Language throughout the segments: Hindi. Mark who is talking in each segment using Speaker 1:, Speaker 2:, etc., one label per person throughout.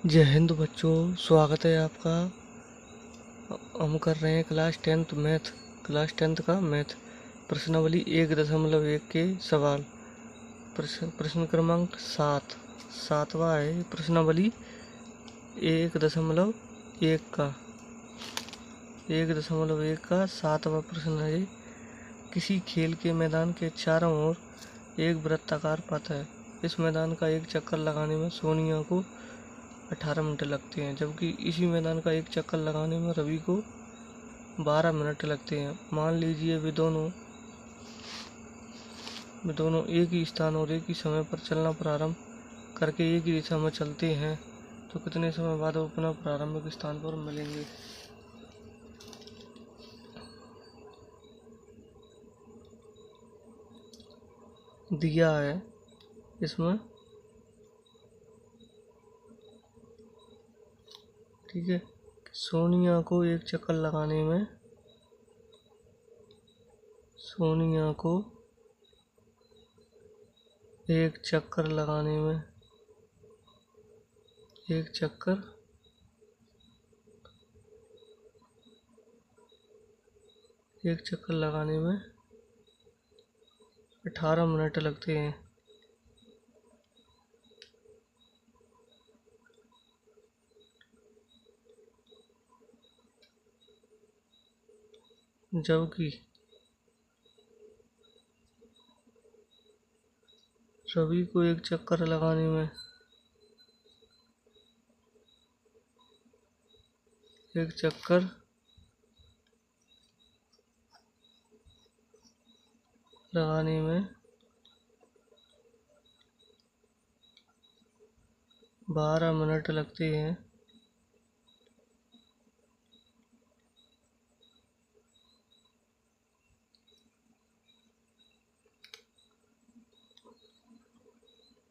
Speaker 1: जय हिंद बच्चों, स्वागत है आपका। हम कर रहे हैं क्लास टेंथ का मैथ। प्रश्नावली 1.1 के सवाल। प्रश्न क्रमांक 7वां है प्रश्नावली 1.1 का 7वां प्रश्न है। किसी खेल के मैदान के चारों ओर एक वृत्ताकार पथ है। इस मैदान का एक चक्कर लगाने में सोनिया को 18 मिनट लगते हैं, जबकि इसी मैदान का एक चक्कर लगाने में रवि को 12 मिनट लगते हैं। मान लीजिए वे दोनों एक ही स्थान और एक ही समय पर चलना प्रारंभ करके एक ही दिशा में चलते हैं, तो कितने समय बाद वो पुनः प्रारंभिक स्थान पर मिलेंगे। दिया है इसमें, ठीक है। सोनिया को एक चक्कर लगाने में एक चक्कर लगाने में 18 मिनट लगते हैं। जबकि रवि को एक चक्कर लगाने में एक चक्कर लगाने में 12 मिनट लगते हैं।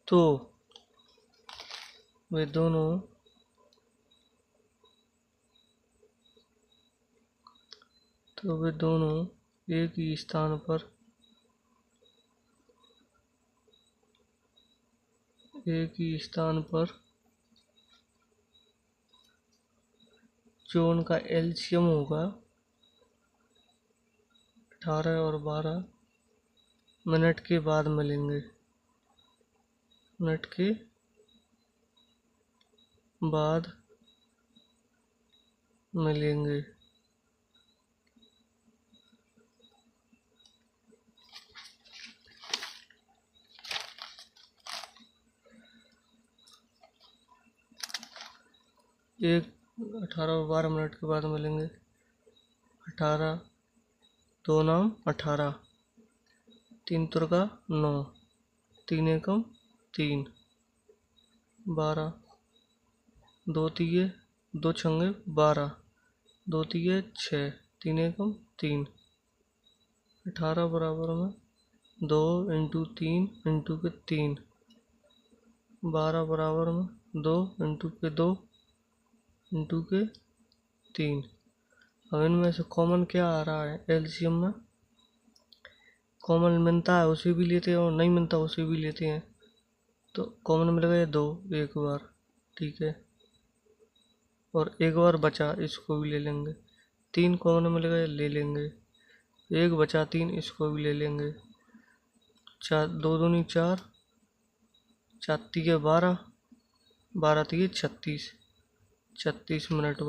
Speaker 1: तो वे दोनों एक ही स्थान पर जो उनका एलसीएम होगा 18 और 12 मिनट के बाद मिलेंगे। एक 18 और 12 मिनट के बाद मिलेंगे। 18 दो नाम 18, 3 तुरका 9, 3 एकम 3, 12, 2 तिये 2 छंगे 12, 2 तिये 6, 3 एकम 3, 18 बराबर में 2 इंटू 3 इंटू के 3, 12 बराबर में 2 इंटू के 2 इंटू के 3। अब इनमें से कॉमन क्या आ रहा है? एलसीएम में कॉमन मिलता है उसे भी लेते हैं और नहीं मिलता उसे भी लेते हैं। तो कॉमन मिल गए 2 एक बार, ठीक है, और एक बार बचा इसको भी ले लेंगे। 3 कॉमन मिल गए, ले लेंगे। 1 बचा 3, इसको भी ले लेंगे। 4 2 दूनी 4, 4 तिये 12, 12 तिये 36, 36 मिनट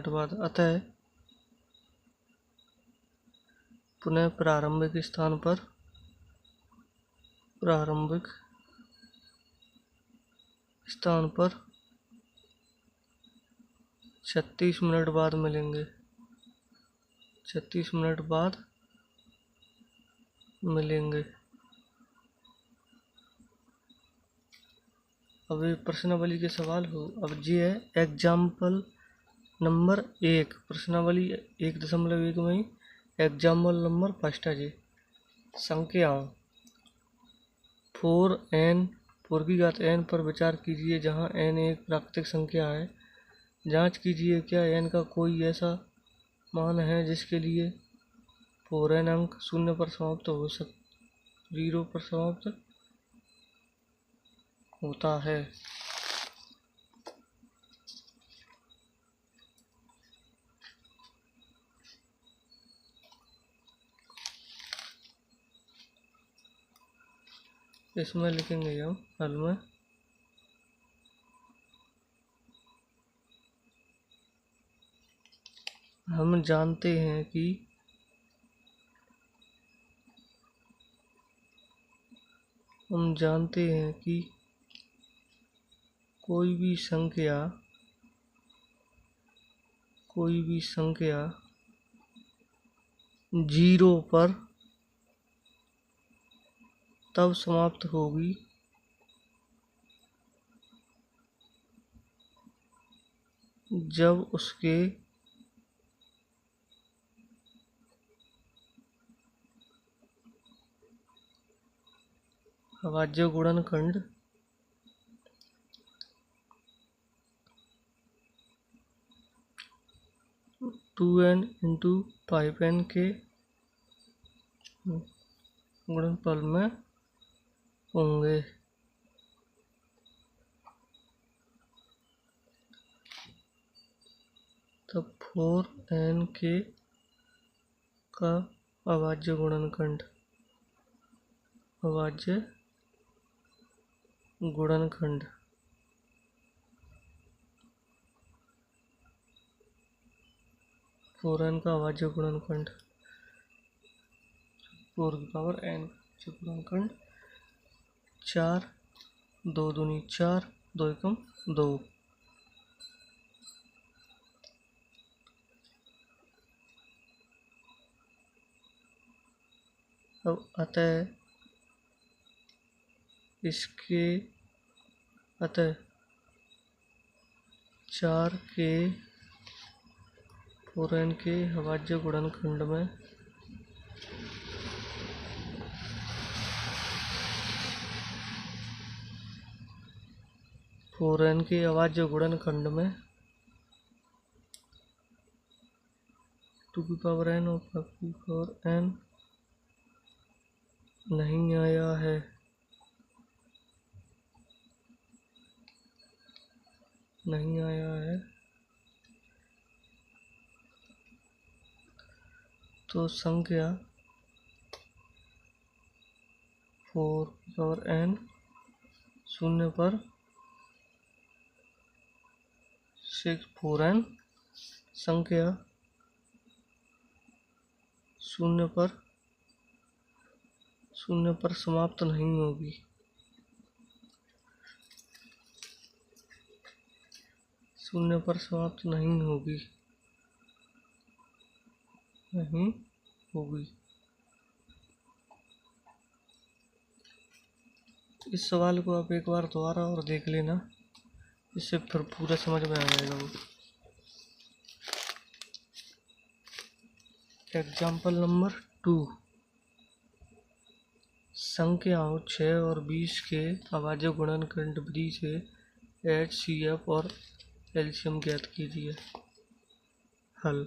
Speaker 1: बाद। अतः पुनः प्रारंभिक स्थान पर 36 मिनट बाद मिलेंगे। 36 मिनट बाद मिलेंगे। अब ये प्रश्नावली के सवाल हो। अब ये है एग्जाम्पल नंबर 1। प्रश्नावली 1.1 में एग्जाम्पल नंबर फर्स्ट है जी। संख्याओं 4n 4 की घात n पर विचार कीजिए जहाँ n एक प्राकृतिक संख्या है। जांच कीजिए क्या n का कोई ऐसा मान है जिसके लिए 4n अंक 0 पर समाप्त होता है। इसमें लिखेंगे हम हल में हम जानते हैं कि कोई भी संख्या 0 पर तब समाप्त होगी जब उसके अभाज्य गुणनखंड 2n इंटू 5n के गुणनफल में होंगे। तब 4n के का अभाज्य गुणनखंड 4n का अभाज्य गुणनखंड 4 की पावर n गुणनखंड 4 2 दूनी 4 2 एकम 2। अब अतः 4 के 4n के अभाज्य गुणनखंड में 2 की पावर n और 5 की पावर n नहीं आया है। तो संख्या 4 की पावर n 0 पर 4n संख्या 0 पर समाप्त नहीं होगी। इस सवाल को आप एक बार दोबारा और देख लेना, इससे फिर पूरा समझ में आ जाएगा वो। एग्जाम्पल नंबर 2, संख्याओं 6 और 20 के अभाज्य गुणनखंड विधि से HCF और एलसीएम ज्ञात कीजिए। हल।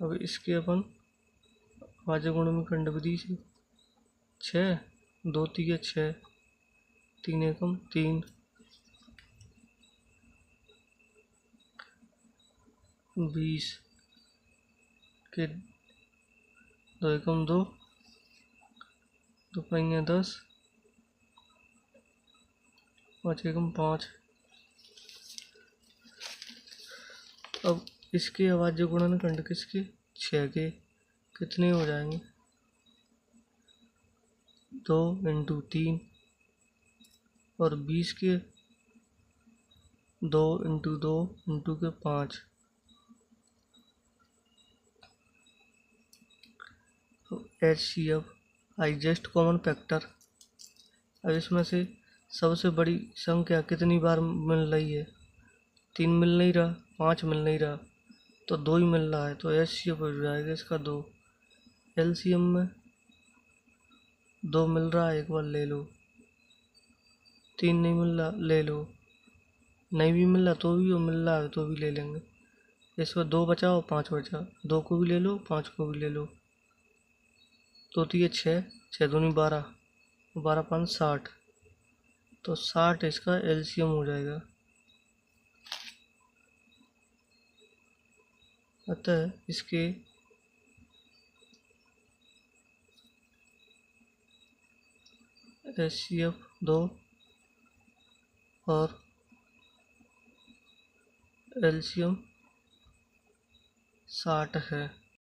Speaker 1: अब इसके अपन अभाज्य गुणनखंड विधि से 6 2 3 6 3 एकम 3 20 के 2 एकम 2 2 पंगे 10 5 एकम 5। अब इसके अभाज्य गुणनखंड किसके 6 के कितने हो जाएंगे 2 इंटू 3 और 20 के 2 इंटू 2 इंटू के 5। HCF highest common factor. अब इसमें से सबसे बड़ी संख्या कितनी बार मिल रही है 3 मिल नहीं रहा 5 मिल नहीं रहा तो 2 ही मिल रहा है, तो HCF हो जाएगा इसका 2। एलसीएम में दो मिल रहा है एक बार ले लो, तीन नहीं मिल रहा ले लो, नहीं भी मिल रहा तो भी, वो मिल रहा है तो भी ले लेंगे। इसमें दो बचा और पाँच बचा, दो को भी ले लो पाँच को भी ले लो। तो ये छः, छः दूनी बारह, बारह पाँच 60, तो 60 इसका एलसीएम हो जाएगा। अतः इसके HCF 2 और एलसीएम 60 है।